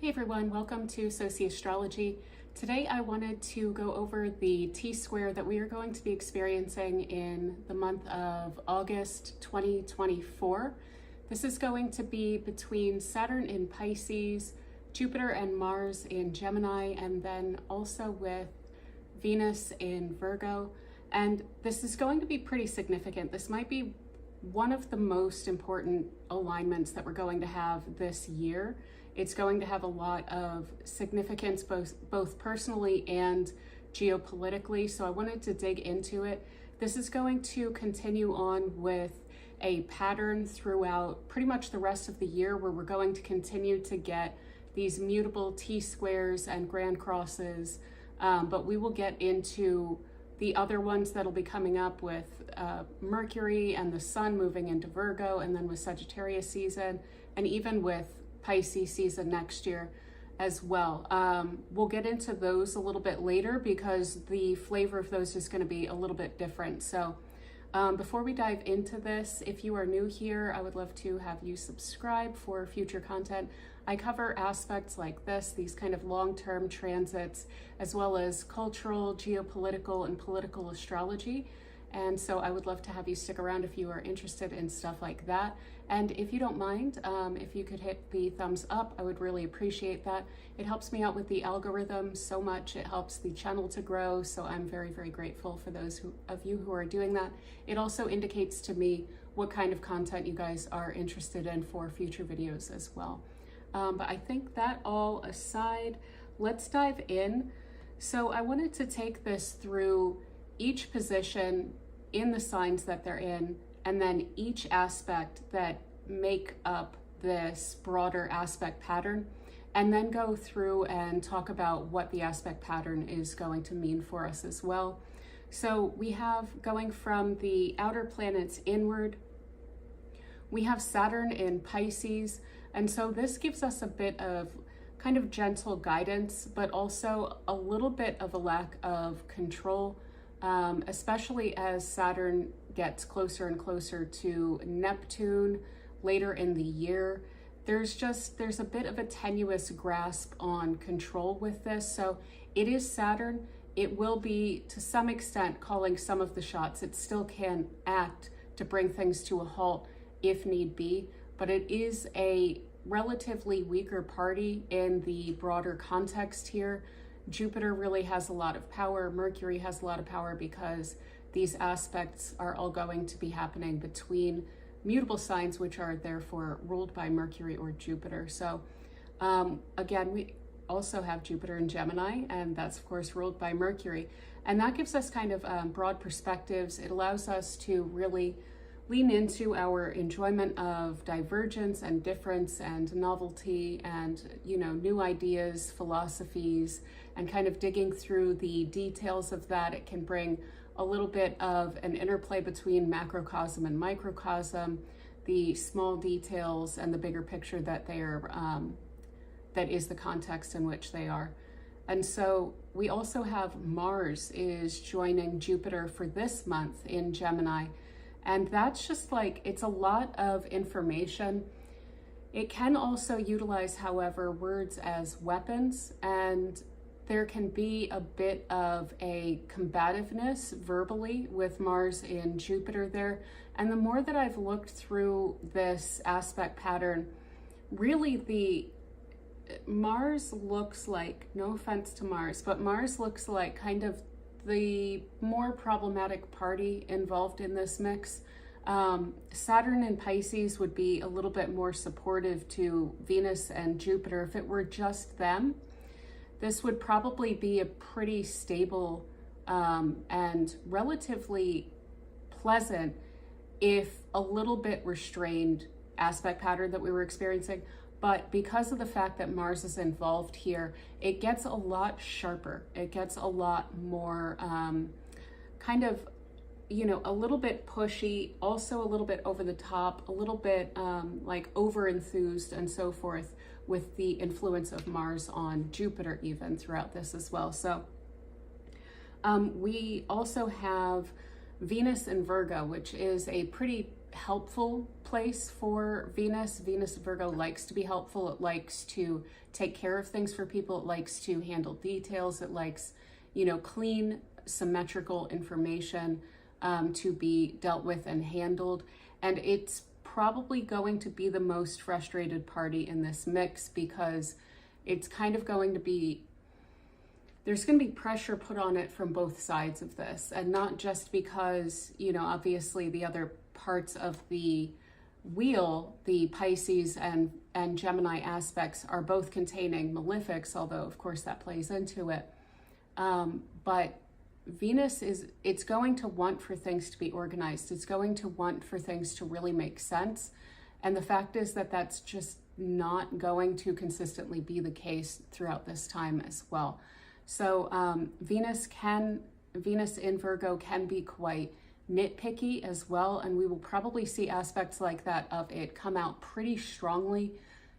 Hey everyone, welcome to Sociastrology. Today I wanted to go over the T-square that we are going to be experiencing in the month of August 2024. This is going to be between Saturn in Pisces, Jupiter and Mars in Gemini, and then also with Venus in Virgo. And this is going to be pretty significant. This might be one of the most important alignments that we're going to have this year. It's going to have a lot of significance both personally and geopolitically, so I wanted to dig into it. This is going to continue on with a pattern throughout pretty much the rest of the year, where we're going to continue to get these mutable T-squares and grand crosses, but we will get into the other ones that'll be coming up with Mercury and the Sun moving into Virgo, and then with Sagittarius season, and even with Pisces season next year as well. We'll get into those a little bit later because the flavor of those is going to be a little bit different. So before we dive into this, if you are new here, I would love to have you subscribe for future content. I cover aspects like this, these kind of long-term transits, as well as cultural, geopolitical, and political astrology. And so I would love to have you stick around if you are interested in stuff like that. And if you don't mind, if you could hit the thumbs up, I would really appreciate that. It helps me out with the algorithm so much. It helps the channel to grow. So I'm very, very grateful for those of you who are doing that. It also indicates to me what kind of content you guys are interested in for future videos as well. But I think that all aside, let's dive in. So I wanted to take this through each position in the signs that they're in, and then each aspect that make up this broader aspect pattern, and then go through and talk about what the aspect pattern is going to mean for us as well. So we have, going from the outer planets inward, we have Saturn in Pisces, and so this gives us a bit of kind of gentle guidance, but also a little bit of a lack of control, especially as Saturn gets closer and closer to Neptune later in the year. There's a bit of a tenuous grasp on control with this. So it is Saturn. It will be to some extent calling some of the shots. It still can act to bring things to a halt if need be, but it is a relatively weaker party in the broader context here. Jupiter really has a lot of power. Mercury has a lot of power because these aspects are all going to be happening between mutable signs, which are therefore ruled by Mercury or Jupiter. So again, we also have Jupiter in Gemini, and that's of course ruled by Mercury. And that gives us kind of broad perspectives. It allows us to really lean into our enjoyment of divergence and difference and novelty and, you know, new ideas, philosophies, and kind of digging through the details of that. It can bring a little bit of an interplay between macrocosm and microcosm, the small details and the bigger picture that they are, that is the context in which they are. And so we also have Mars is joining Jupiter for this month in Gemini. And that's just like, it's a lot of information. It can also utilize, however, words as weapons, and there can be a bit of a combativeness verbally with Mars in Jupiter there. And the more that I've looked through this aspect pattern, really the Mars looks like, no offense to Mars, but Mars looks like kind of the more problematic party involved in this mix. Saturn and Pisces would be a little bit more supportive to Venus and Jupiter. If it were just them, this would probably be a pretty stable and relatively pleasant, if a little bit restrained aspect pattern that we were experiencing. But because of the fact that Mars is involved here, it gets a lot sharper. It gets a lot more kind of, you know, a little bit pushy, also a little bit over the top, a little bit like over enthused and so forth, with the influence of Mars on Jupiter even throughout this as well. So we also have Venus in Virgo, which is a pretty helpful place for Venus. Venus Virgo likes to be helpful. It likes to take care of things for people. It likes to handle details. It likes, you know, clean, symmetrical information to be dealt with and handled. And it's probably going to be the most frustrated party in this mix, because it's kind of going to be, there's going to be pressure put on it from both sides of this. And not just because, you know, obviously the other parts of the wheel, the Pisces and Gemini aspects, are both containing malefics, although of course that plays into it. But Venus it's going to want for things to be organized. It's going to want for things to really make sense. And the fact is that that's just not going to consistently be the case throughout this time as well. So Venus in Virgo can be quite nitpicky as well, and we will probably see aspects like that of it come out pretty strongly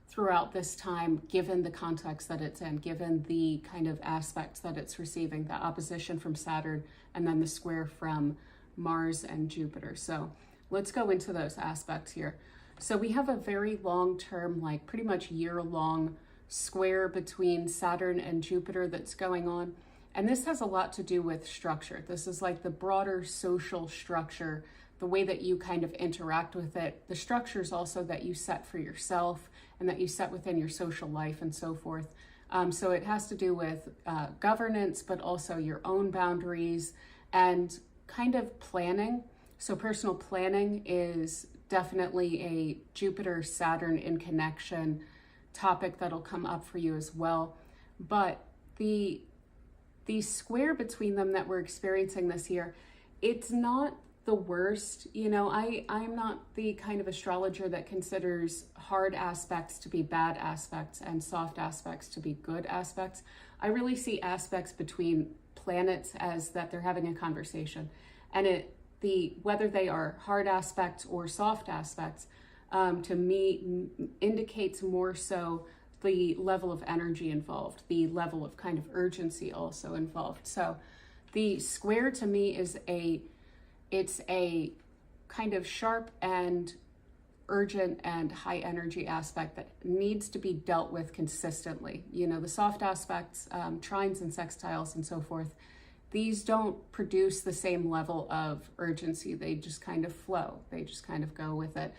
throughout this time, given the context that it's in, given the kind of aspects that it's receiving, the opposition from Saturn and then the square from Mars and Jupiter. So let's go into those aspects here. So we have a very long-term, like pretty much year-long square between Saturn and Jupiter that's going on. And this has a lot to do with structure. This is like the broader social structure, the way that you kind of interact with it, the structures also that you set for yourself and that you set within your social life and so forth. So it has to do with governance, but also your own boundaries and kind of planning. So personal planning is definitely a Jupiter-Saturn in connection topic that'll come up for you as well. But the square between them that we're experiencing this year, it's not the worst. You know, I'm not the kind of astrologer that considers hard aspects to be bad aspects and soft aspects to be good aspects. I really see aspects between planets as that they're having a conversation, and whether they are hard aspects or soft aspects, to me indicates more so the level of energy involved, the level of kind of urgency also involved. So the square to me is it's a kind of sharp and urgent and high energy aspect that needs to be dealt with consistently. You know, the soft aspects, trines and sextiles and so forth, these don't produce the same level of urgency. They just kind of flow. They just kind of go with it.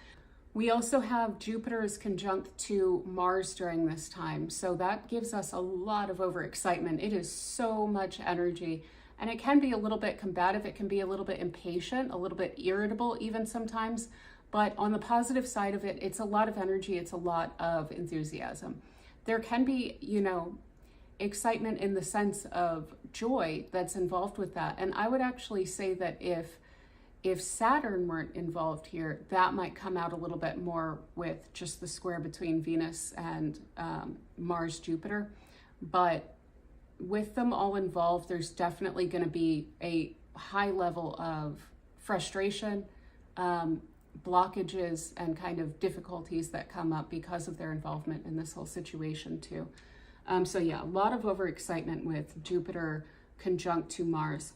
We also have Jupiter is conjunct to Mars during this time. So that gives us a lot of overexcitement. It is so much energy, and it can be a little bit combative. It can be a little bit impatient, a little bit irritable even sometimes. But on the positive side of it, it's a lot of energy. It's a lot of enthusiasm. There can be, you know, excitement in the sense of joy that's involved with that. And I would actually say that if Saturn weren't involved here, that might come out a little bit more with just the square between Venus and Mars, Jupiter. But with them all involved, there's definitely going to be a high level of frustration, blockages, and kind of difficulties that come up because of their involvement in this whole situation too. So yeah, a lot of overexcitement with Jupiter conjunct to Mars.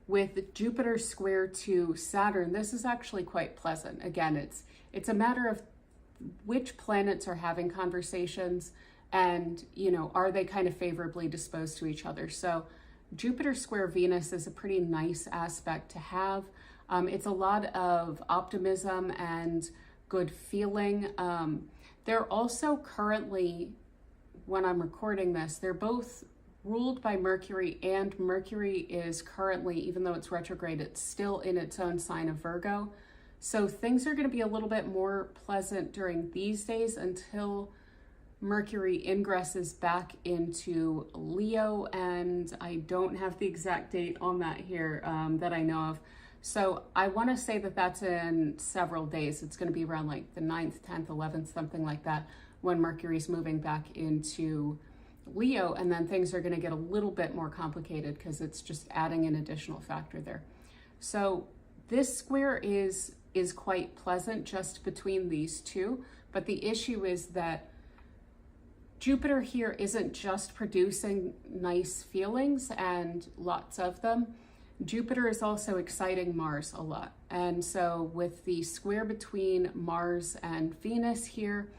With Jupiter square to Saturn, this is actually quite pleasant. Again, it's a matter of which planets are having conversations and, you know, are they kind of favorably disposed to each other. So Jupiter square Venus is a pretty nice aspect to have. It's a lot of optimism and good feeling. They're also currently, when I'm recording this, they're both ruled by Mercury, and Mercury is currently, even though it's retrograde, it's still in its own sign of Virgo. So things are going to be a little bit more pleasant during these days until Mercury ingresses back into Leo, and I don't have the exact date on that here that I know of. So I want to say that that's in several days. It's going to be around like the 9th, 10th, 11th, something like that, when Mercury's moving back into Leo, and then things are going to get a little bit more complicated because it's just adding an additional factor there. So this square is quite pleasant just between these two, but the issue is that Jupiter here isn't just producing nice feelings and lots of them. Jupiter is also exciting Mars a lot. And so with the square between Mars and Venus here,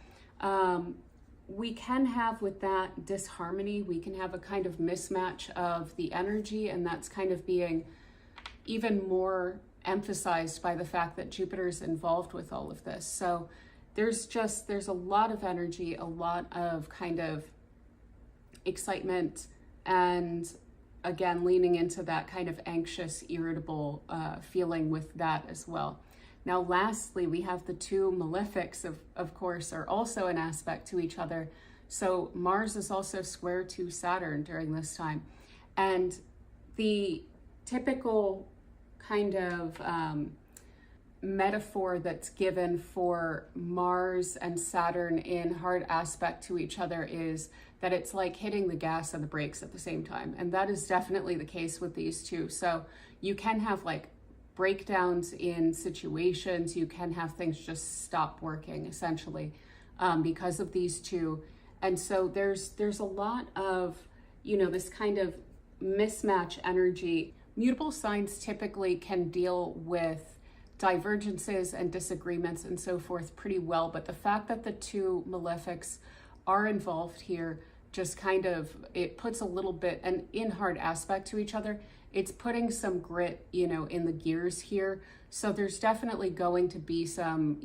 we can have with that disharmony, we can have a kind of mismatch of the energy, and that's kind of being even more emphasized by the fact that Jupiter is involved with all of this. So there's a lot of energy, a lot of kind of excitement, and again, leaning into that kind of anxious, irritable feeling with that as well. Now, lastly, we have the two malefics, of course, are also an aspect to each other. So Mars is also square to Saturn during this time. And the typical kind of metaphor that's given for Mars and Saturn in hard aspect to each other is that it's like hitting the gas and the brakes at the same time. And that is definitely the case with these two. So you can have like breakdowns in situations, you can have things just stop working essentially because of these two. And so there's a lot of, this kind of mismatch energy. Mutable signs typically can deal with divergences and disagreements and so forth pretty well, but the fact that the two malefics are involved here just kind of, it puts a little bit, and in hard aspect to each other, it's putting some grit, in the gears here. So there's definitely going to be some,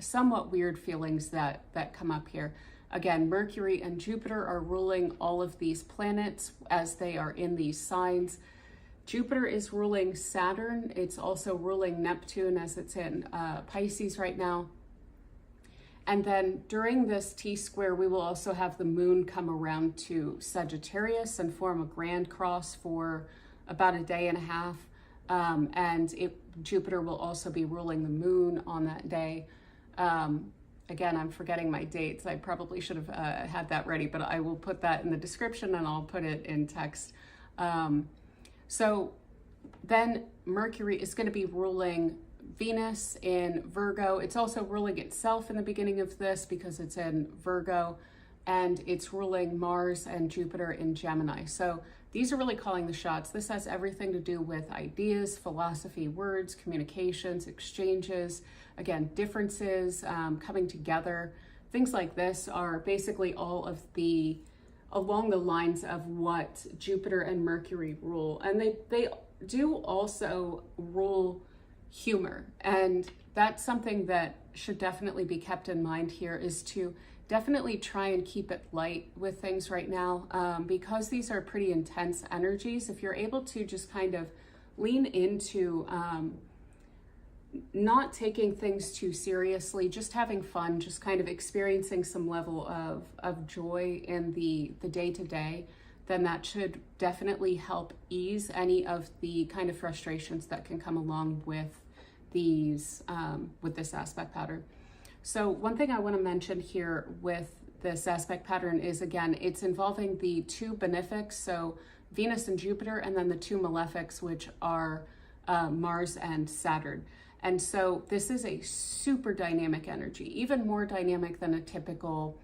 somewhat weird feelings that come up here. Again, Mercury and Jupiter are ruling all of these planets as they are in these signs. Jupiter is ruling Saturn. It's also ruling Neptune as it's in Pisces right now. And then during this T-square, we will also have the moon come around to Sagittarius and form a grand cross for about a day and a half. Jupiter will also be ruling the moon on that day. Again, I'm forgetting my dates. I probably should have had that ready, but I will put that in the description and I'll put it in text. So then Mercury is going to be ruling Venus in Virgo. It's also ruling itself in the beginning of this because it's in Virgo, and it's ruling Mars and Jupiter in Gemini. So these are really calling the shots. This has everything to do with ideas, philosophy, words, communications, exchanges, again, differences, coming together. Things like this are basically all of along the lines of what Jupiter and Mercury rule. And they do also rule humor. And that's something that should definitely be kept in mind here, is to definitely try and keep it light with things right now, because these are pretty intense energies. If you're able to just kind of lean into not taking things too seriously, just having fun, just kind of experiencing some level of joy in the day-to-day, then that should definitely help ease any of the kind of frustrations that can come along with these with this aspect pattern. So one thing I want to mention here with this aspect pattern is, again, it's involving the two benefics, so Venus and Jupiter, and then the two malefics, which are Mars and Saturn. And so this is a super dynamic energy, even more dynamic than a typical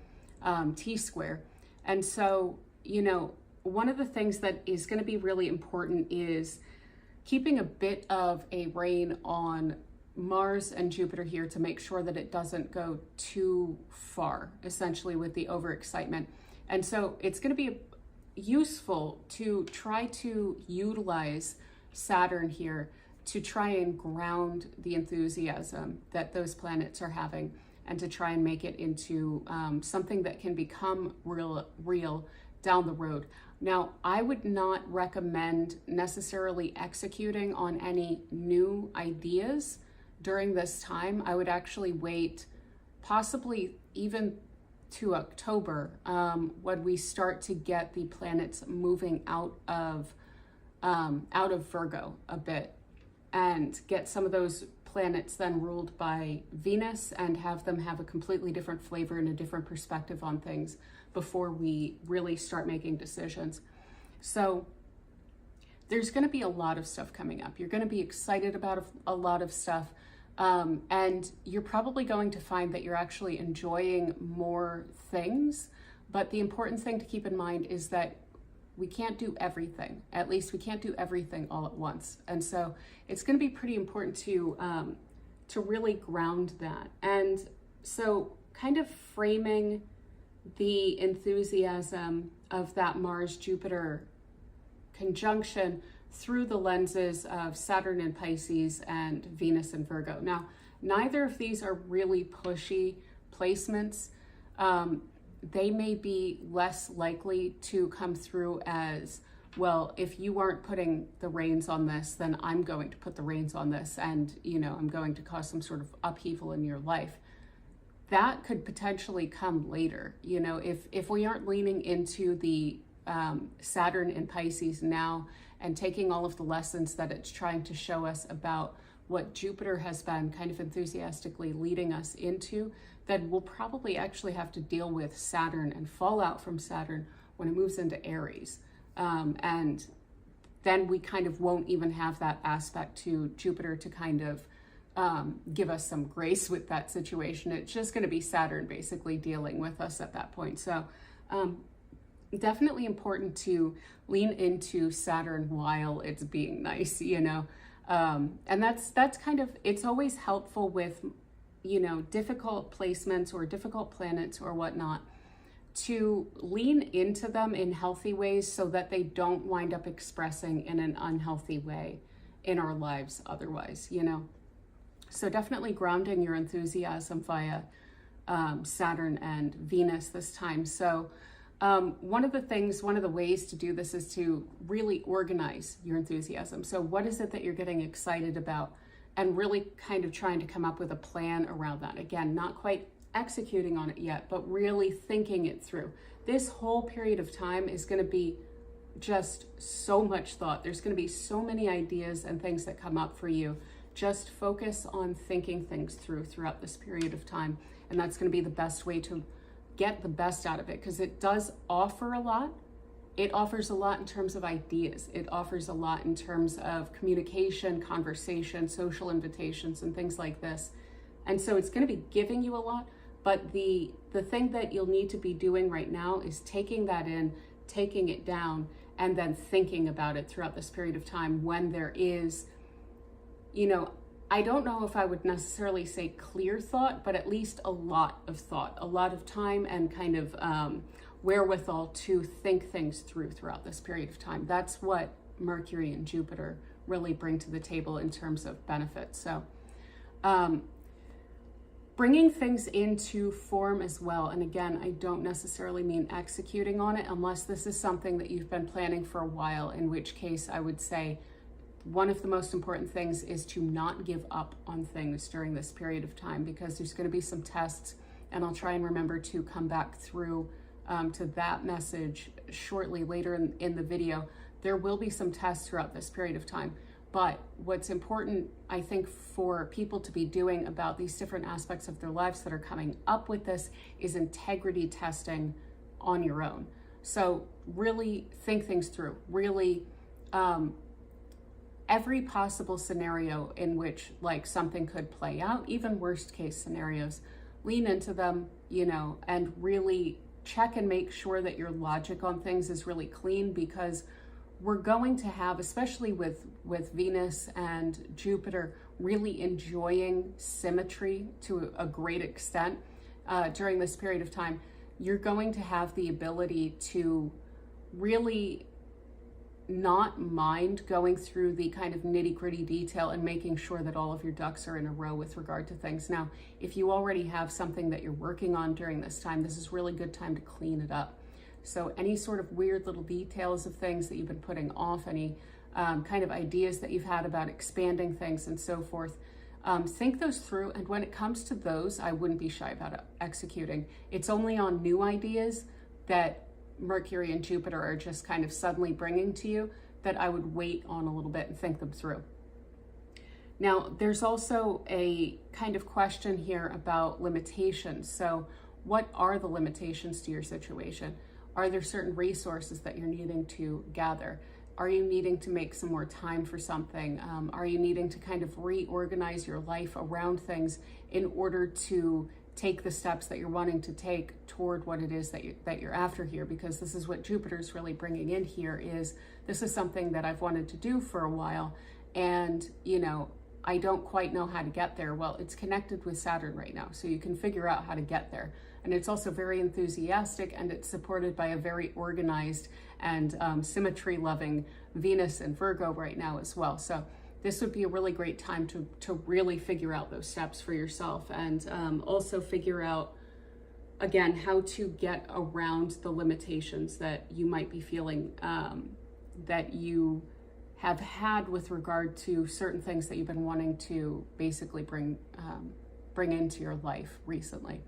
T-square. And so, one of the things that is going to be really important is keeping a bit of a rein on Mars and Jupiter here to make sure that it doesn't go too far, essentially, with the overexcitement. And so it's going to be useful to try to utilize Saturn here to try and ground the enthusiasm that those planets are having, and to try and make it into something that can become real down the road. Now, I would not recommend necessarily executing on any new ideas during this time. I would actually wait possibly even to October, when we start to get the planets moving out of Virgo a bit, and get some of those planets then ruled by Venus, and have them have a completely different flavor and a different perspective on things before we really start making decisions. So there's going to be a lot of stuff coming up. You're going to be excited about a lot of stuff, and you're probably going to find that you're actually enjoying more things. But the important thing to keep in mind is that we can't do everything. At least we can't do everything all at once. And so it's going to be pretty important to really ground that. And so kind of framing the enthusiasm of that Mars-Jupiter conjunction through the lenses of Saturn in Pisces and Venus in Virgo. Now, neither of these are really pushy placements. They may be less likely to come through as, well, if you aren't putting the reins on this, then I'm going to put the reins on this, and, you know, I'm going to cause some sort of upheaval in your life. That could potentially come later. You know, if we aren't leaning into the Saturn in Pisces now and taking all of the lessons that it's trying to show us about what Jupiter has been kind of enthusiastically leading us into, then we'll probably actually have to deal with Saturn and fallout from Saturn when it moves into Aries. And then we kind of won't even have that aspect to Jupiter to kind of give us some grace with that situation. It's just going to be Saturn basically dealing with us at that point. So definitely important to lean into Saturn while it's being nice, you know. And that's kind of, it's always helpful with, you know, difficult placements or difficult planets or whatnot, to lean into them in healthy ways so that they don't wind up expressing in an unhealthy way in our lives otherwise, you know. So definitely grounding your enthusiasm via Saturn and Venus this time. So one of the ways to do this is to really organize your enthusiasm. So what is it that you're getting excited about? And really kind of trying to come up with a plan around that. Again, not quite executing on it yet, but really thinking it through. This whole period of time is going to be just so much thought. There's going to be so many ideas and things that come up for you. Just focus on thinking things through throughout this period of time. And that's going to be the best way to get the best out of it, because it does offer a lot. It offers a lot in terms of ideas. It offers a lot in terms of communication, conversation, social invitations, and things like this. And so it's going to be giving you a lot, but the thing that you'll need to be doing right now is taking that in, taking it down, and then thinking about it throughout this period of time when there is, you know, I don't know if I would necessarily say clear thought, but at least a lot of thought, a lot of time and kind of wherewithal to think things through throughout this period of time. That's what Mercury and Jupiter really bring to the table in terms of benefits. So bringing things into form as well. And again, I don't necessarily mean executing on it unless this is something that you've been planning for a while, in which case I would say one of the most important things is to not give up on things during this period of time, because there's going to be some tests, and I'll try and remember to come back through to that message shortly later in the video. There will be some tests throughout this period of time, but what's important, I think, for people to be doing about these different aspects of their lives that are coming up with this is integrity testing on your own. So really think things through, really every possible scenario in which like something could play out, even worst case scenarios, lean into them, you know, and really check and make sure that your logic on things is really clean, because we're going to have, especially with Venus and Jupiter, really enjoying symmetry to a great extent during this period of time. You're going to have the ability to really not mind going through the kind of nitty-gritty detail and making sure that all of your ducks are in a row with regard to things. Now, if you already have something that you're working on during this time, this is really good time to clean it up. So any sort of weird little details of things that you've been putting off, any kind of ideas that you've had about expanding things and so forth, think those through. And when it comes to those, I wouldn't be shy about executing. It's only on new ideas that Mercury and Jupiter are just kind of suddenly bringing to you that I would wait on a little bit and think them through. Now, there's also a kind of question here about limitations. So what are the limitations to your situation? Are there certain resources that you're needing to gather? Are you needing to make some more time for something? Are you needing to kind of reorganize your life around things in order to take the steps that you're wanting to take toward what it is that you're after here, because this is what Jupiter's really bringing in here. Is this is something that I've wanted to do for a while, and you know, I don't quite know how to get there. Well, it's connected with Saturn right now, so you can figure out how to get there. And it's also very enthusiastic, and it's supported by a very organized and symmetry-loving Venus and Virgo right now as well. So this would be a really great time to really figure out those steps for yourself, and also figure out, again, how to get around the limitations that you might be feeling that you have had with regard to certain things that you've been wanting to basically bring into your life recently.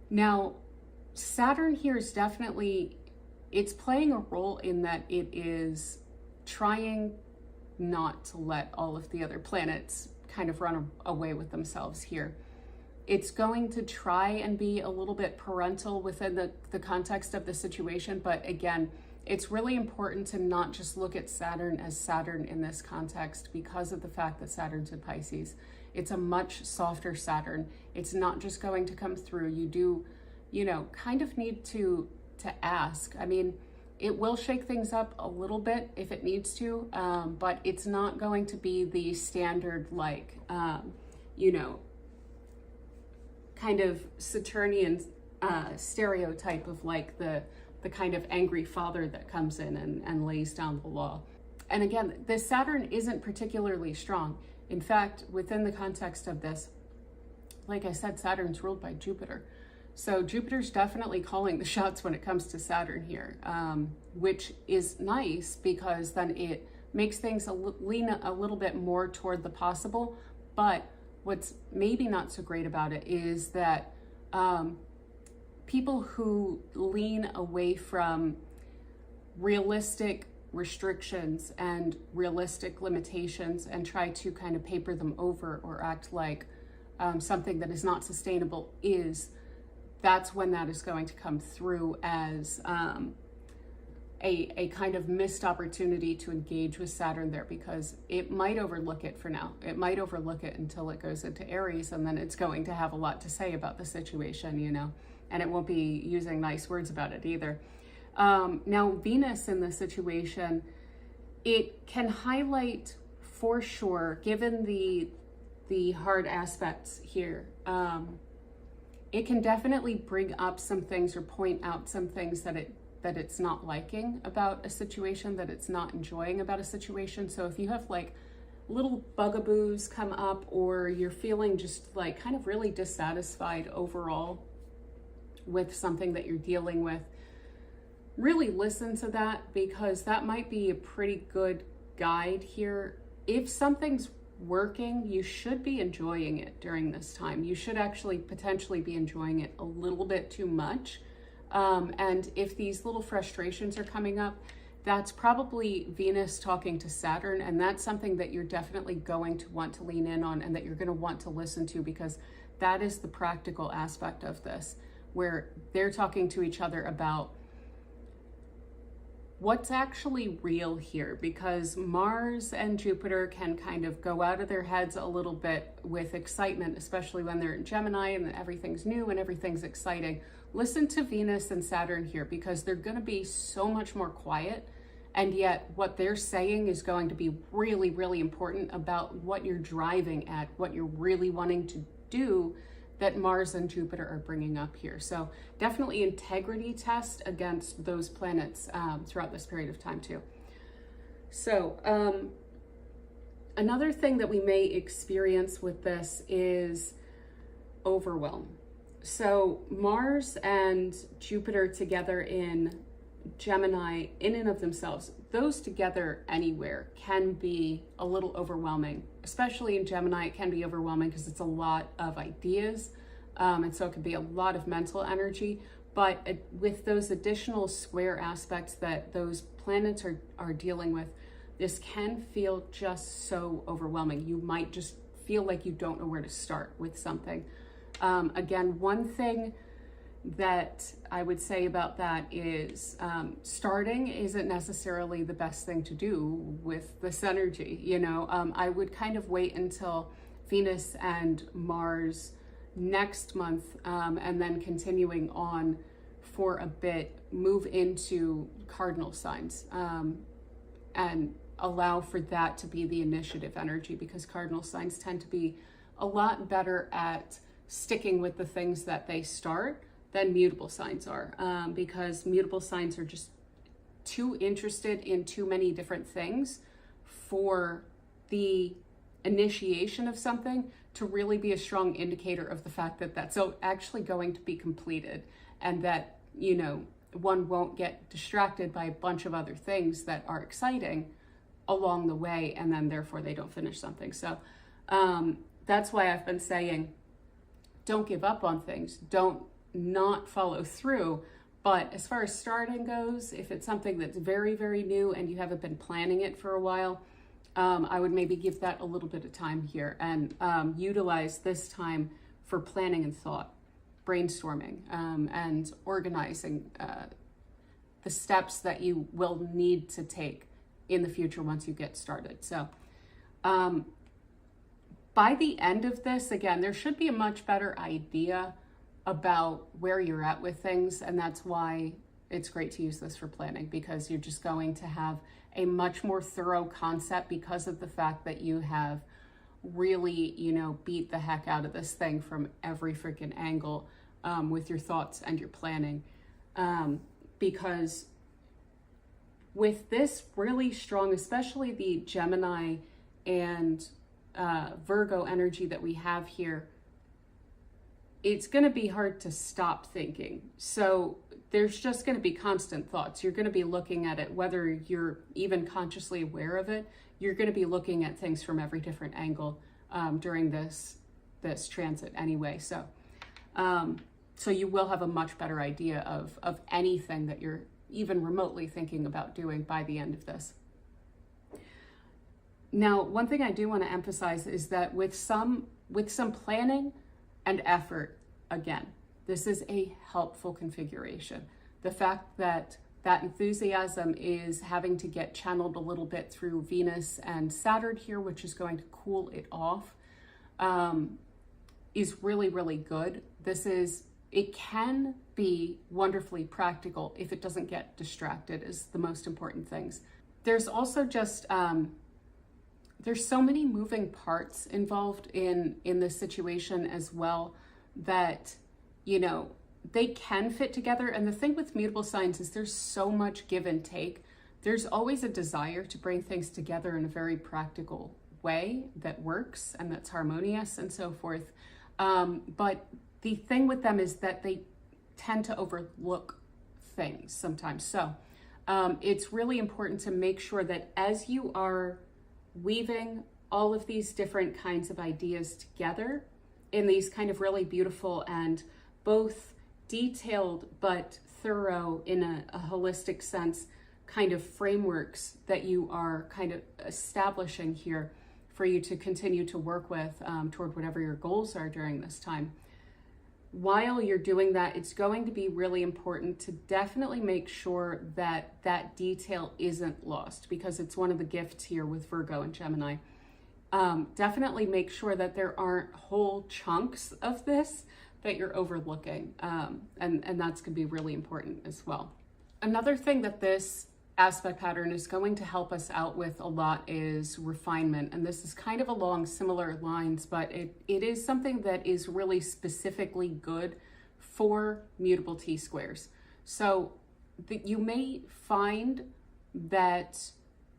Now, Saturn here is definitely, it's playing a role in that it is trying not to let all of the other planets kind of run away with themselves here. It's going to try and be a little bit parental within the context of the situation, but again, it's really important to not just look at Saturn as Saturn in this context because of the fact that Saturn's in Pisces. It's a much softer Saturn. It's not just going to come through. You do, you know, kind of need to ask. I mean, it will shake things up a little bit if it needs to, but it's not going to be the standard, like, you know, kind of Saturnian stereotype of like the kind of angry father that comes in and lays down the law. And again, this Saturn isn't particularly strong. In fact, within the context of this, like I said, Saturn's ruled by Jupiter. So Jupiter's definitely calling the shots when it comes to Saturn here, which is nice because then it makes things lean a little bit more toward the possible. But what's maybe not so great about it is that people who lean away from realistic restrictions and realistic limitations and try to kind of paper them over or act like something that is not sustainable that's when that is going to come through as a kind of missed opportunity to engage with Saturn there, because it might overlook it for now. It might overlook it until it goes into Aries, and then it's going to have a lot to say about the situation, you know, and it won't be using nice words about it either. Now, Venus in this situation, it can highlight for sure, given the hard aspects here, it can definitely bring up some things or point out some things that it's not liking about a situation, that it's not enjoying about a situation. So if you have like little bugaboos come up, or you're feeling just like kind of really dissatisfied overall with something that you're dealing with, really listen to that, because that might be a pretty good guide here. If something's working, you should be enjoying it during this time. You should actually potentially be enjoying it a little bit too much. And if these little frustrations are coming up, that's probably Venus talking to Saturn, and that's something that you're definitely going to want to lean in on and that you're going to want to listen to, because that is the practical aspect of this, where they're talking to each other about what's actually real here, because Mars and Jupiter can kind of go out of their heads a little bit with excitement, especially when they're in Gemini and everything's new and everything's exciting. Listen to Venus and Saturn here, because they're going to be so much more quiet, and yet what they're saying is going to be really, really important about what you're driving at, what you're really wanting to do, that Mars and Jupiter are bringing up here. So definitely integrity test against those planets throughout this period of time too. So another thing that we may experience with this is overwhelm. So Mars and Jupiter together in Gemini, in and of themselves, those together anywhere can be a little overwhelming. Especially in Gemini, it can be overwhelming because it's a lot of ideas, and so it can be a lot of mental energy. But with those additional square aspects that those planets are dealing with, this can feel just so overwhelming. You might just feel like you don't know where to start with something. Again, one thing that I would say about that is starting isn't necessarily the best thing to do with this energy. You know, I would kind of wait until Venus and Mars next month, and then continuing on for a bit, move into cardinal signs, and allow for that to be the initiative energy, because cardinal signs tend to be a lot better at sticking with the things that they start than mutable signs are, because mutable signs are just too interested in too many different things for the initiation of something to really be a strong indicator of the fact that that's actually going to be completed, and that, you know, one won't get distracted by a bunch of other things that are exciting along the way, and then therefore they don't finish something. So that's why I've been saying, don't give up on things, don't not follow through. But as far as starting goes, if it's something that's very, very new and you haven't been planning it for a while, I would maybe give that a little bit of time here, and utilize this time for planning and thought, brainstorming, and organizing the steps that you will need to take in the future once you get started. So by the end of this, again, there should be a much better idea about where you're at with things, and that's why it's great to use this for planning, because you're just going to have a much more thorough concept because of the fact that you have really, you know, beat the heck out of this thing from every freaking angle, with your thoughts and your planning, because with this really strong, especially the Gemini and Virgo energy that we have here, it's going to be hard to stop thinking. So there's just going to be constant thoughts. You're going to be looking at it, whether you're even consciously aware of it, you're going to be looking at things from every different angle during this transit anyway. So so you will have a much better idea of anything that you're even remotely thinking about doing by the end of this. Now, one thing I do want to emphasize is that with some planning and effort, again, this is a helpful configuration. The fact that that enthusiasm is having to get channeled a little bit through Venus and Saturn here, which is going to cool it off, is really, really good. It can be wonderfully practical if it doesn't get distracted, is the most important things. There's also just, there's so many moving parts involved in this situation as well, that, you know, they can fit together. And the thing with mutable signs is there's so much give and take. There's always a desire to bring things together in a very practical way that works and that's harmonious and so forth. But the thing with them is that they tend to overlook things sometimes. So it's really important to make sure that as you are weaving all of these different kinds of ideas together in these kind of really beautiful and both detailed but thorough in a holistic sense kind of frameworks that you are kind of establishing here for you to continue to work with toward whatever your goals are during this time. While you're doing that, it's going to be really important to definitely make sure that that detail isn't lost, because it's one of the gifts here with Virgo and Gemini. Definitely make sure that there aren't whole chunks of this that you're overlooking, and that's going to be really important as well. Another thing that this aspect pattern is going to help us out with a lot is refinement, and this is kind of along similar lines, but it is something that is really specifically good for mutable T-squares. So you may find that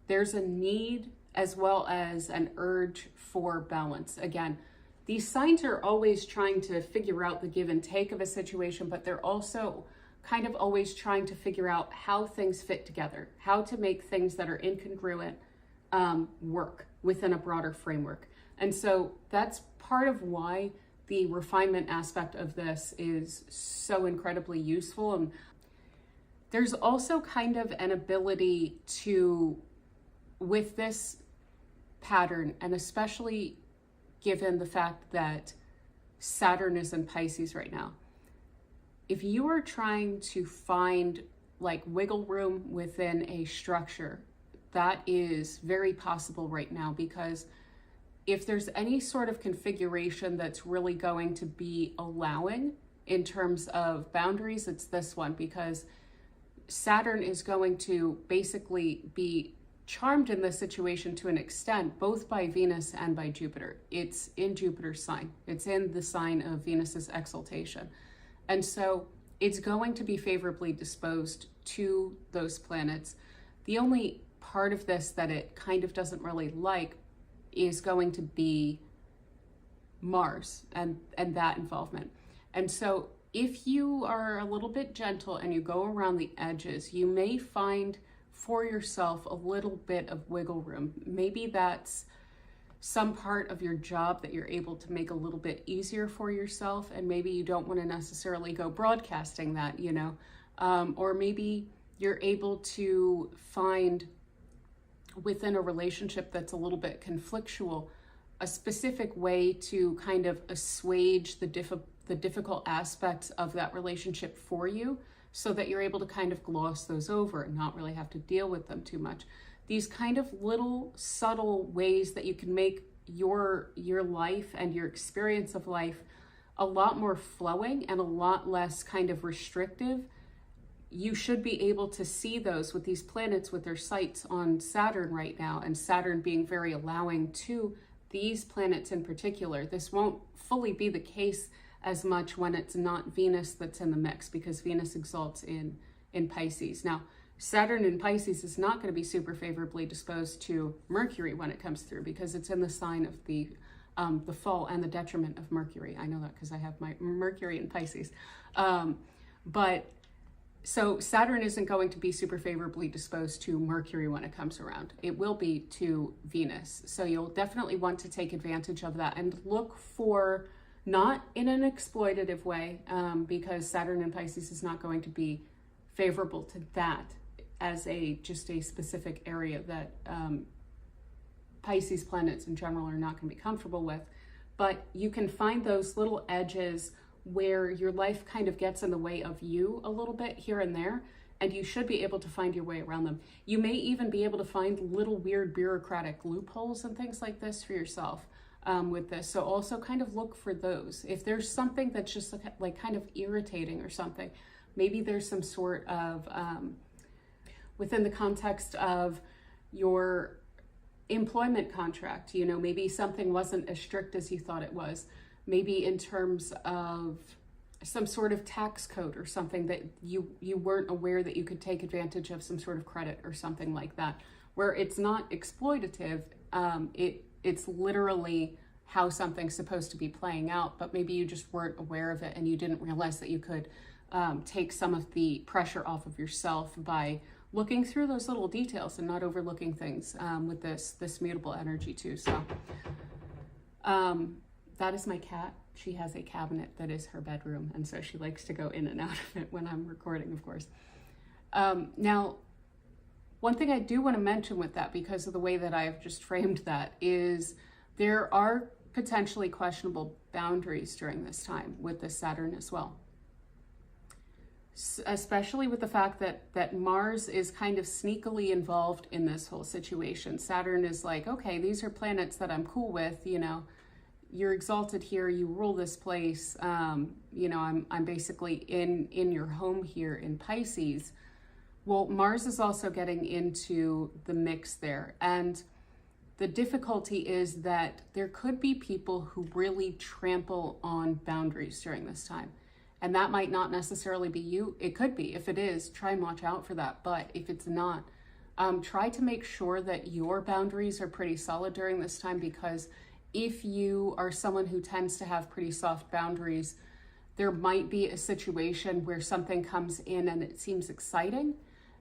there's a need as well as an urge for balance. Again, these signs are always trying to figure out the give and take of a situation, but they're also kind of always trying to figure out how things fit together, how to make things that are incongruent work within a broader framework. And so that's part of why the refinement aspect of this is so incredibly useful. And there's also kind of an ability to, with this pattern, and especially given the fact that Saturn is in Pisces right now, if you are trying to find like wiggle room within a structure, that is very possible right now, because if there's any sort of configuration that's really going to be allowing in terms of boundaries, it's this one, because Saturn is going to basically be charmed in this situation to an extent, both by Venus and by Jupiter. It's in Jupiter's sign. It's in the sign of Venus's exaltation. And so it's going to be favorably disposed to those planets. The only part of this that it kind of doesn't really like is going to be Mars and that involvement. And so if you are a little bit gentle and you go around the edges, you may find for yourself a little bit of wiggle room. Maybe that's some part of your job that you're able to make a little bit easier for yourself, and maybe you don't want to necessarily go broadcasting that, you know, or maybe you're able to find within a relationship that's a little bit conflictual a specific way to kind of assuage the difficult aspects of that relationship for you, so that you're able to kind of gloss those over and not really have to deal with them too much. These kind of little subtle ways that you can make your life and your experience of life a lot more flowing and a lot less kind of restrictive. You should be able to see those with these planets with their sights on Saturn right now, and Saturn being very allowing to these planets in particular. This won't fully be the case as much when it's not Venus that's in the mix, because Venus exalts in Pisces. Now, Saturn in Pisces is not going to be super favorably disposed to Mercury when it comes through, because it's in the sign of the fall and the detriment of Mercury. I know that because I have my Mercury in Pisces. So Saturn isn't going to be super favorably disposed to Mercury when it comes around. It will be to Venus. So you'll definitely want to take advantage of that and look for, not in an exploitative way, because Saturn in Pisces is not going to be favorable to that as just a specific area that Pisces planets in general are not going to be comfortable with. But you can find those little edges where your life kind of gets in the way of you a little bit here and there, and you should be able to find your way around them. You may even be able to find little weird bureaucratic loopholes and things like this for yourself with this. So also kind of look for those. If there's something that's just like kind of irritating or something, maybe there's some sort of, within the context of your employment contract, you know, maybe something wasn't as strict as you thought it was. Maybe in terms of some sort of tax code or something that you weren't aware that you could take advantage of some sort of credit or something like that, where it's not exploitative, it's literally how something's supposed to be playing out, but maybe you just weren't aware of it and you didn't realize that you could take some of the pressure off of yourself by looking through those little details and not overlooking things with this mutable energy too. So that is my cat. She has a cabinet that is her bedroom, and so she likes to go in and out of it when I'm recording, of course. Now, one thing I do want to mention with that, because of the way that I've just framed that, is there are potentially questionable boundaries during this time with the Saturn as well. Especially with the fact that Mars is kind of sneakily involved in this whole situation. Saturn is like, okay, these are planets that I'm cool with, you know, you're exalted here, you rule this place, you know, I'm basically in your home here in Pisces. Well, Mars is also getting into the mix there. And the difficulty is that there could be people who really trample on boundaries during this time. And that might not necessarily be you. It could be. If it is, try and watch out for that. But if it's not, try to make sure that your boundaries are pretty solid during this time, because if you are someone who tends to have pretty soft boundaries, there might be a situation where something comes in and it seems exciting.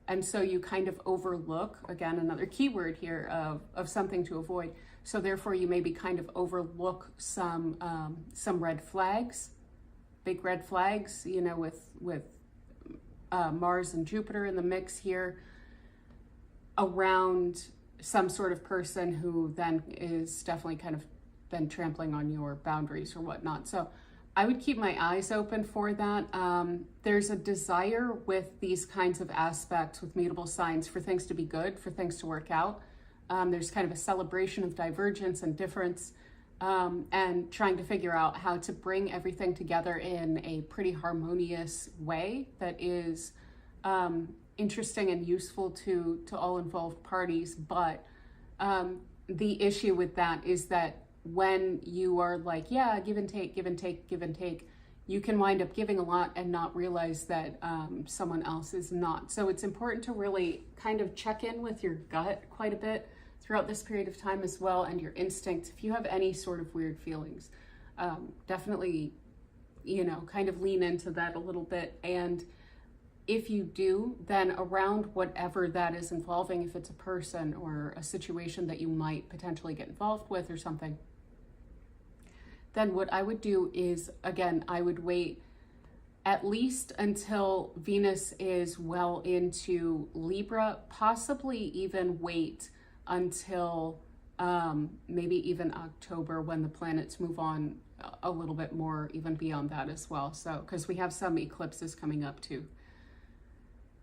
And so you kind of overlook, again, another keyword here of something to avoid. So therefore you maybe kind of overlook some red flags, big red flags, you know, with Mars and Jupiter in the mix here, around some sort of person who then is definitely kind of then trampling on your boundaries or whatnot. So I would keep my eyes open for that. There's a desire with these kinds of aspects with mutable signs for things to be good, for things to work out. There's kind of a celebration of divergence and difference, and trying to figure out how to bring everything together in a pretty harmonious way that is interesting and useful to all involved parties. But the issue with that is that when you are like, yeah, give and take, give and take, give and take, you can wind up giving a lot and not realize that someone else is not. So it's important to really kind of check in with your gut quite a bit throughout this period of time as well, and your instincts. If you have any sort of weird feelings, definitely, kind of lean into that a little bit. And if you do, then around whatever that is involving, if it's a person or a situation that you might potentially get involved with or something, then what I would do is, again, I would wait at least until Venus is well into Libra, possibly even wait until maybe even October, when the planets move on a little bit more, even beyond that as well. So, because we have some eclipses coming up too.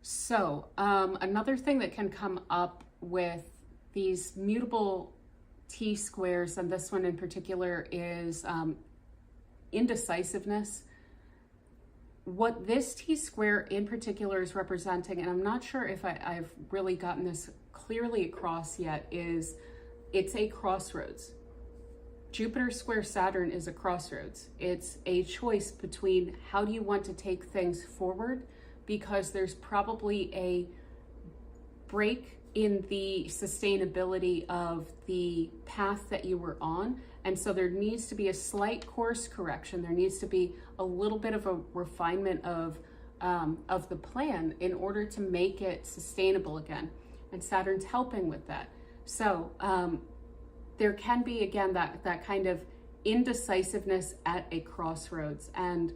So another thing that can come up with these mutable T-squares, and this one in particular, is indecisiveness. What this T-square in particular is representing, and I'm not sure if I've really gotten this clearly across yet, is it's a crossroads. Jupiter square Saturn is a crossroads. It's a choice between how do you want to take things forward, because there's probably a break in the sustainability of the path that you were on. And so there needs to be a slight course correction. There needs to be a little bit of a refinement of the plan in order to make it sustainable again. And Saturn's helping with that. So there can be, again, that kind of indecisiveness at a crossroads. And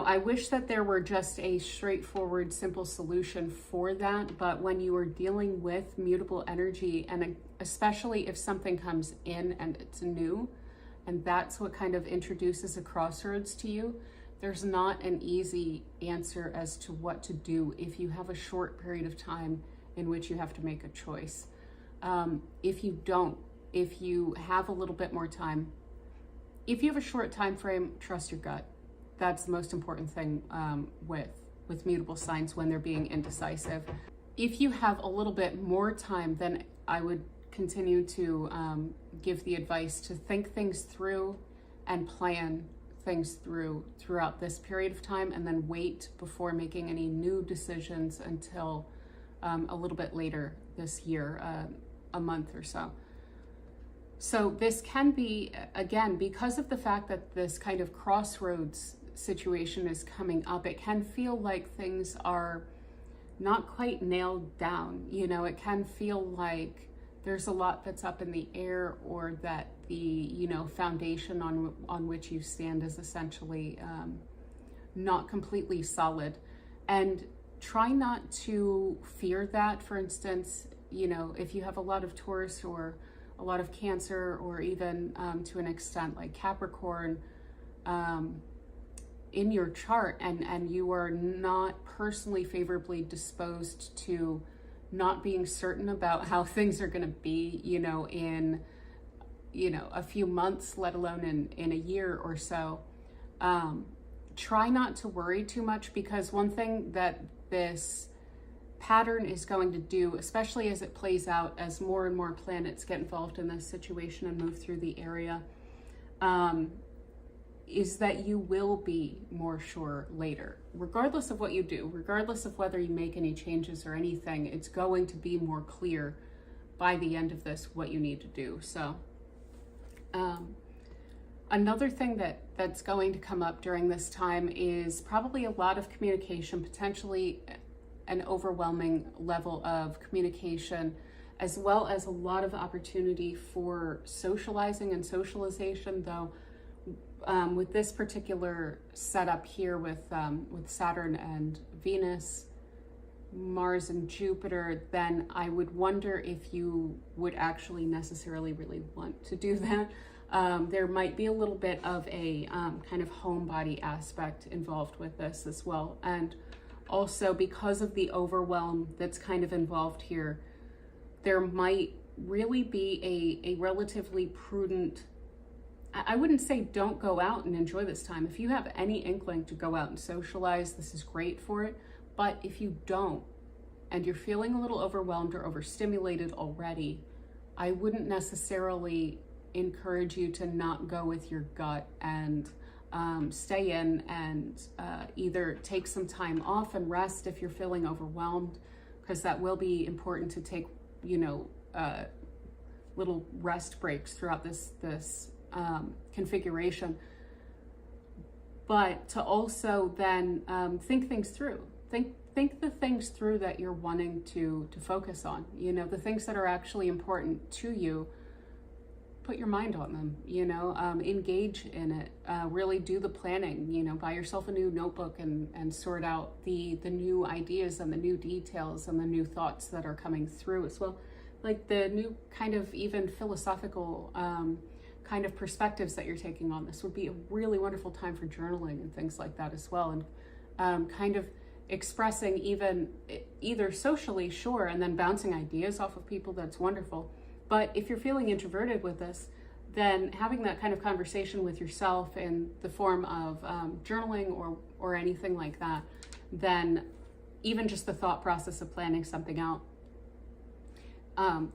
I wish that there were just a straightforward, simple solution for that. But when you are dealing with mutable energy, and especially if something comes in and it's new, and that's what kind of introduces a crossroads to you, there's not an easy answer as to what to do if you have a short period of time in which you have to make a choice. If you have a little bit more time, if you have a short time frame, trust your gut. That's the most important thing with mutable signs when they're being indecisive. If you have a little bit more time, then I would continue to give the advice to think things through and plan things throughout this period of time, and then wait before making any new decisions until a little bit later this year, a month or so. So this can be, again, because of the fact that this kind of crossroads situation is coming up, it can feel like things are not quite nailed down. It can feel like there's a lot that's up in the air, or that the foundation on which you stand is essentially not completely solid. And try not to fear that. For instance, if you have a lot of Taurus or a lot of Cancer, or even to an extent like Capricorn in your chart, and you are not personally favorably disposed to not being certain about how things are going to be, in a few months, let alone in a year or so, try not to worry too much, because one thing that this pattern is going to do, especially as it plays out, as more and more planets get involved in this situation and move through the area, is that you will be more sure later. Regardless of what you do, regardless of whether you make any changes or anything, it's going to be more clear by the end of this what you need to do. So another thing that's going to come up during this time is probably a lot of communication, potentially an overwhelming level of communication, as well as a lot of opportunity for socializing and socialization, though with this particular setup here with Saturn and Venus, Mars and Jupiter, then I would wonder if you would actually necessarily really want to do that. There might be a little bit of a kind of homebody aspect involved with this as well. And also, because of the overwhelm that's kind of involved here, there might really be a relatively prudent, I wouldn't say don't go out and enjoy this time. If you have any inkling to go out and socialize, this is great for it. But if you don't, and you're feeling a little overwhelmed or overstimulated already, I wouldn't necessarily encourage you to not go with your gut and stay in and either take some time off and rest if you're feeling overwhelmed, because that will be important to take, little rest breaks throughout this configuration. But to also then think things through. Think the things through that you're wanting to focus on. The things that are actually important to you. Put your mind on them. Engage in it. Really do the planning. Buy yourself a new notebook and sort out the new ideas and the new details and the new thoughts that are coming through as well. Like the new kind of even philosophical kind of perspectives that you're taking on this would be a really wonderful time for journaling and things like that as well. And kind of expressing either socially, sure, and then bouncing ideas off of people, that's wonderful. But if you're feeling introverted with this, then having that kind of conversation with yourself in the form of journaling or anything like that, then even just the thought process of planning something out,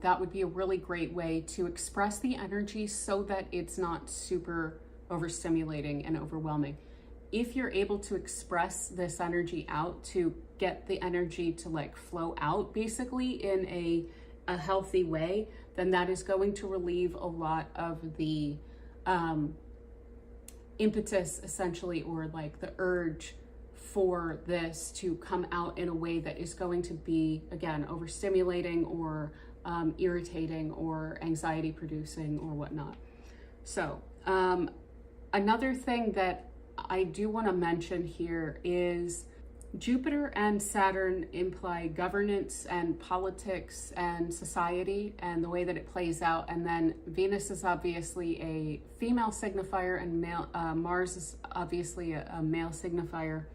that would be a really great way to express the energy so that it's not super overstimulating and overwhelming. If you're able to express this energy out, to get the energy to like flow out basically in a healthy way, then that is going to relieve a lot of the impetus essentially, or like the urge for this to come out in a way that is going to be, again, overstimulating or irritating or anxiety producing or whatnot. So another thing that I do want to mention here is Jupiter and Saturn imply governance and politics and society and the way that it plays out. And then Venus is obviously a female signifier, and Mars is obviously a male signifier.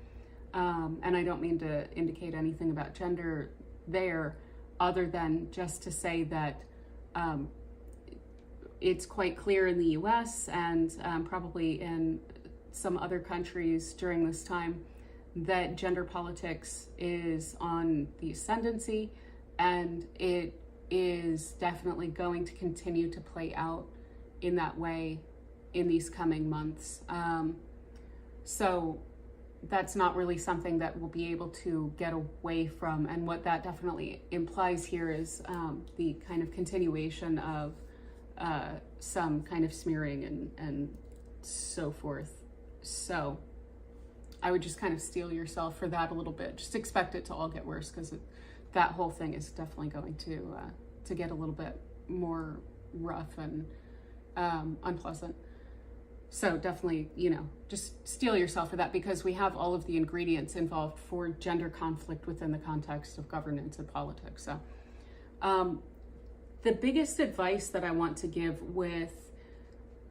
And I don't mean to indicate anything about gender there, other than just to say that it's quite clear in the US and probably in some other countries during this time that gender politics is on the ascendancy, and it is definitely going to continue to play out in that way in these coming months. So that's not really something that we'll be able to get away from. And what that definitely implies here is the kind of continuation of some kind of smearing and so forth. So I would just kind of steel yourself for that a little bit. Just expect it to all get worse, because that whole thing is definitely going to get a little bit more rough and unpleasant. So definitely, just steel yourself for that, because we have all of the ingredients involved for gender conflict within the context of governance and politics. So the biggest advice that I want to give with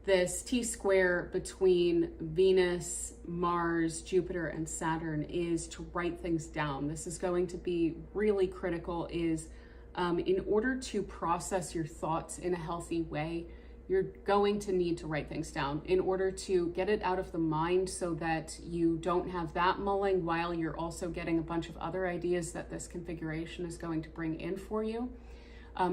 this T-square between Venus, Mars, Jupiter, and Saturn is to write things down. This is going to be really critical, is in order to process your thoughts in a healthy way, you're going to need to write things down in order to get it out of the mind, so that you don't have that mulling while you're also getting a bunch of other ideas that this configuration is going to bring in for you.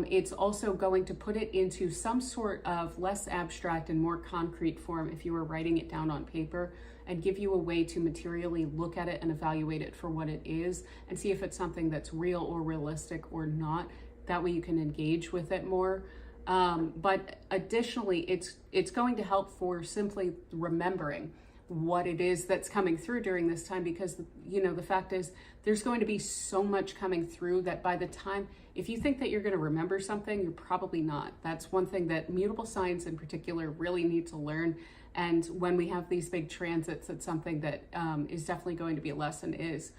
It's also going to put it into some sort of less abstract and more concrete form if you were writing it down on paper, and give you a way to materially look at it and evaluate it for what it is and see if it's something that's real or realistic or not. That way you can engage with it more. But additionally, it's going to help for simply remembering what it is that's coming through during this time, because the fact is there's going to be so much coming through that by the time, if you think that you're going to remember something, you're probably not. That's one thing that mutable signs in particular really need to learn. And when we have these big transits, it's something that is definitely going to be a lesson, is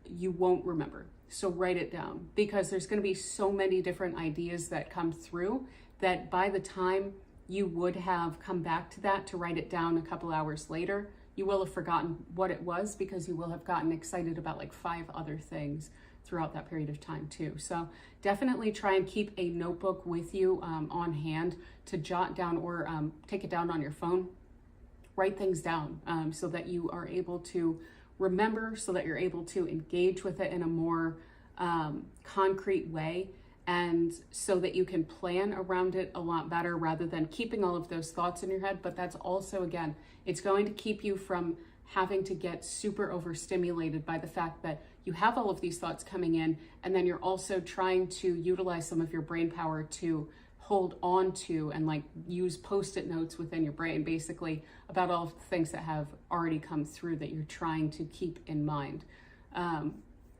you won't remember. So write it down, because there's going to be so many different ideas that come through that by the time you would have come back to that to write it down a couple hours later, you will have forgotten what it was, because you will have gotten excited about like 5 other things. throughout that period of time too. So definitely try and keep a notebook with you on hand to jot down, or take it down on your phone. Write things down so that you are able to remember, so that you're able to engage with it in a more concrete way, and so that you can plan around it a lot better rather than keeping all of those thoughts in your head. But that's also, again, it's going to keep you from having to get super overstimulated by the fact that you have all of these thoughts coming in, and then you're also trying to utilize some of your brain power to hold on to and like use post-it notes within your brain basically about all of the things that have already come through that you're trying to keep in mind.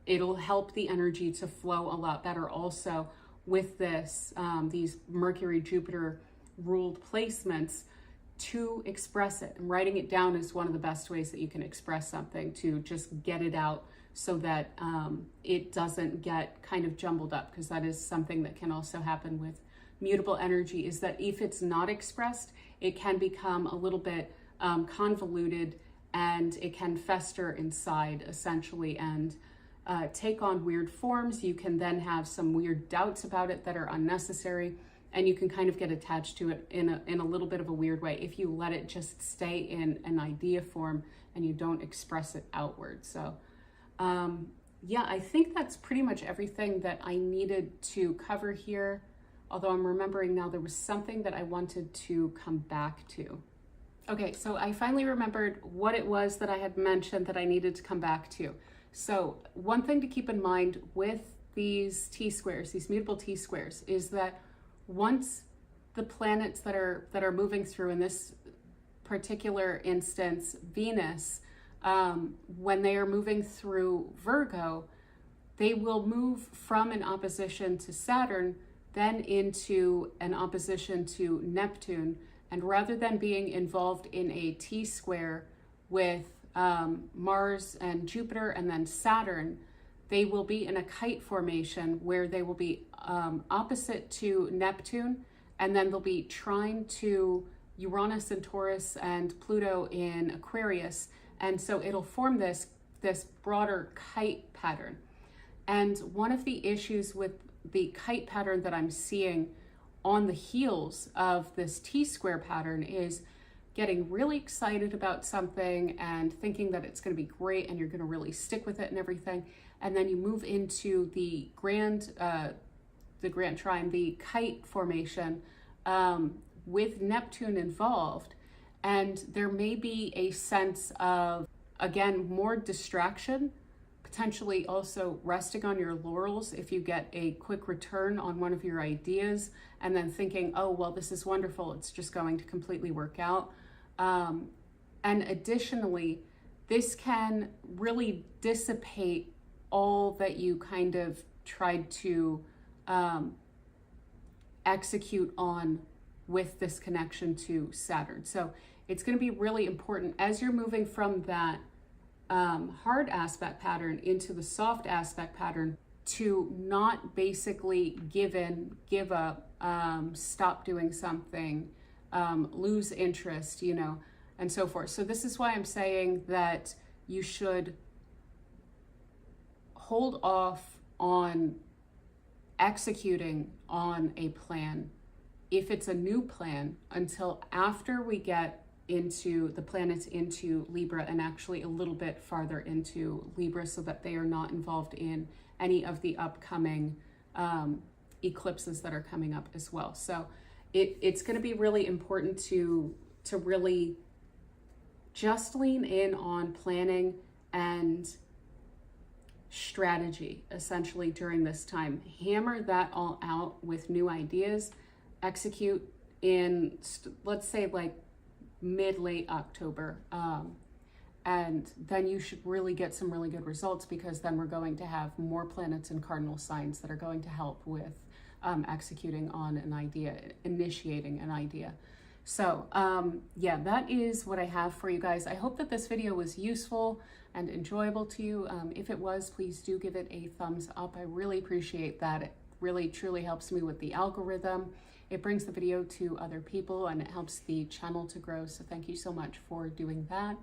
It'll help the energy to flow a lot better also with this, these Mercury, Jupiter ruled placements, to express it. And writing it down is one of the best ways that you can express something, to just get it out so that it doesn't get kind of jumbled up, because that is something that can also happen with mutable energy, is that if it's not expressed, it can become a little bit convoluted, and it can fester inside essentially and take on weird forms. You can then have some weird doubts about it that are unnecessary, and you can kind of get attached to it in a little bit of a weird way if you let it just stay in an idea form and you don't express it outward. So yeah, I think that's pretty much everything that I needed to cover here. Although I'm remembering now there was something that I wanted to come back to. Okay, so I finally remembered what it was that I had mentioned that I needed to come back to. So one thing to keep in mind with these T-squares, these mutable T-squares, is that once the planets that are moving through, in this particular instance, Venus, when they are moving through Virgo, they will move from an opposition to Saturn, then into an opposition to Neptune. And rather than being involved in a T-square with Mars and Jupiter and then Saturn, they will be in a kite formation where they will be opposite to Neptune, and then they'll be trine to Uranus and Taurus and Pluto in Aquarius. And so it'll form this broader kite pattern. And one of the issues with the kite pattern that I'm seeing on the heels of this T-square pattern is getting really excited about something and thinking that it's going to be great and you're going to really stick with it and everything. And then you move into the grand trine, the kite formation, with Neptune involved. And there may be a sense of, again, more distraction, potentially also resting on your laurels if you get a quick return on one of your ideas and then thinking, oh, well, this is wonderful, it's just going to completely work out. And additionally, this can really dissipate all that you kind of tried to execute on with this connection to Saturn. So it's going to be really important as you're moving from that hard aspect pattern into the soft aspect pattern to not basically give up, stop doing something, lose interest, and so forth. So this is why I'm saying that you should hold off on executing on a plan, if it's a new plan, until after we get into the planets into Libra and actually a little bit farther into Libra, so that they are not involved in any of the upcoming eclipses that are coming up as well. So it's going to be really important to really just lean in on planning and strategy essentially during this time. Hammer that all out with new ideas, execute in let's say like mid-late October, and then you should really get some really good results, because then we're going to have more planets in cardinal signs that are going to help with executing on an idea, initiating an idea. So yeah, that is what I have for you guys. I hope that this video was useful and enjoyable to you. If it was, please do give it a thumbs up. I really appreciate that. It really truly helps me with the algorithm. It brings the video to other people and it helps the channel to grow. So thank you so much for doing that.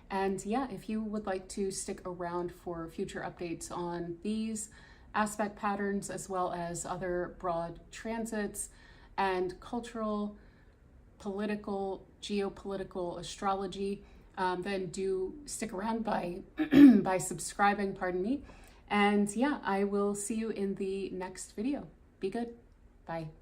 And yeah, if you would like to stick around for future updates on these, aspect patterns as well as other broad transits and cultural, political, geopolitical astrology, then do stick around by by subscribing, pardon me. And yeah, I will see you in the next video. Be good. Bye.